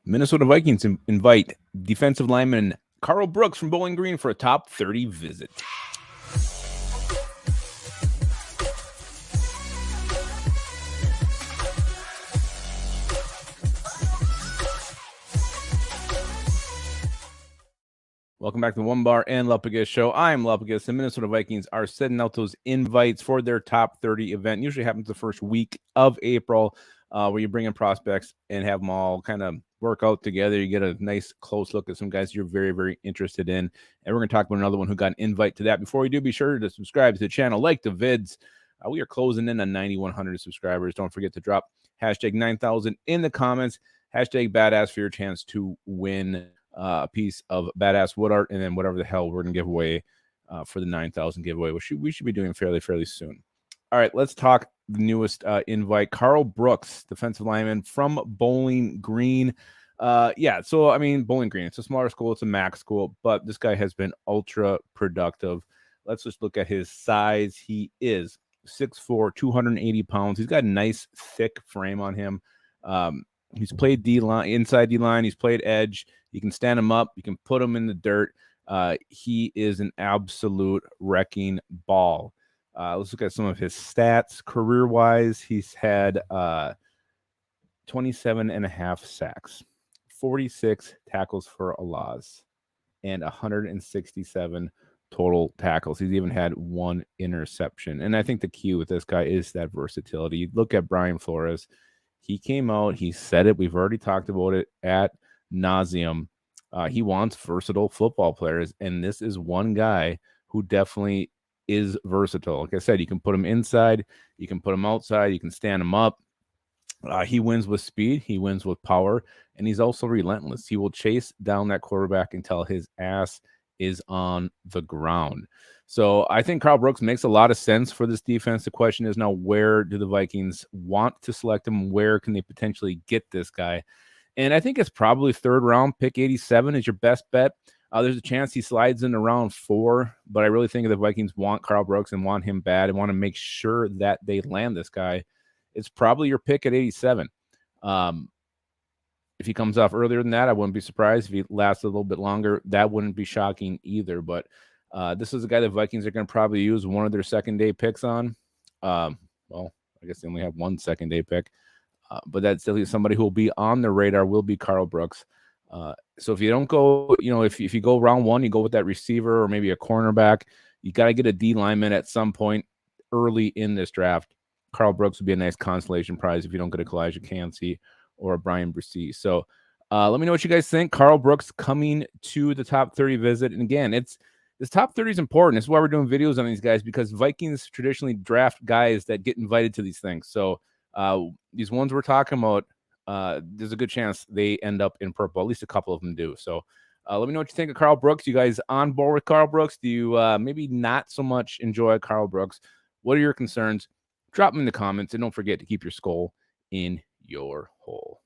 Minnesota Vikings invite defensive lineman Karl Brooks from Bowling Green for a top 30 visit. Welcome back to the Onebar and Lupagus show. I'm Lupagus. The Minnesota Vikings are sending out those invites for their top 30 event. Usually happens the first week of April, where you bring in prospects and have them all kind of work out together. You get a nice close look at some guys you're very, very interested in. And we're going to talk about another one who got an invite to that. Before we do, be sure to subscribe to the channel, like the vids. We are closing in on 9,100 subscribers. Don't forget to drop hashtag 9,000 in the comments. Hashtag badass for your chance to win a piece of badass wood art, and then whatever the hell we're going to give away for the 9,000 giveaway, which we should be doing fairly soon. All right, let's talk the newest invite. Karl Brooks, defensive lineman from Bowling Green. So, I mean, Bowling Green, it's a smaller school. It's a MAC school, but this guy has been ultra productive. Let's just look at his size. He is 6'4", 280 pounds. He's got a nice, thick frame on him. He's played D-line, inside D-line. He's played edge. You can stand him up. You can put him in the dirt. He is an absolute wrecking ball. Let's look at some of his stats. Career-wise, he's had 27 and a half sacks, 46 tackles for a loss, and 167 total tackles. He's even had one interception. And I think the key with this guy is that versatility. You look at Brian Flores. He came out, he said it. We've already talked about it at nauseum. He wants versatile football players, and this is one guy who definitely is versatile. Like I said, you can put him inside, you can put him outside, you can stand him up. He wins with speed, he wins with power, and he's also relentless. He will chase down that quarterback until his ass is on the ground. So I think Karl Brooks makes a lot of sense for this defense. The question is now, where do the Vikings want to select him? Where can they potentially get this guy? And I think it's probably third round, pick 87 is your best bet. There's a chance he slides into round 4, but I really think the Vikings want Karl Brooks and want him bad and want to make sure that they land this guy. It's probably your pick at 87. If he comes off earlier than that, I wouldn't be surprised. If he lasts a little bit longer, that wouldn't be shocking either. But this is a guy the Vikings are going to probably use one of their second-day picks on. Well, I guess they only have one second-day pick. But that's still somebody who will be on the radar, will be Karl Brooks. So if you don't go, if you go round 1, you go with that receiver or maybe a cornerback, you got to get a D lineman at some point early in this draft. Karl Brooks would be a nice consolation prize if you don't get a Kalijah Cansey or a Brian Bresee. So let me know what you guys think. Karl Brooks coming to the top 30 visit. And again, this top 30 is important. This is why we're doing videos on these guys, because Vikings traditionally draft guys that get invited to these things. So these ones we're talking about, there's a good chance they end up in purple. At least a couple of them do. So let me know what you think of Karl Brooks. You guys on board with Karl Brooks? Do you maybe not so much enjoy Karl Brooks? What are your concerns? Drop them in the comments, and don't forget to keep your skull in your hole.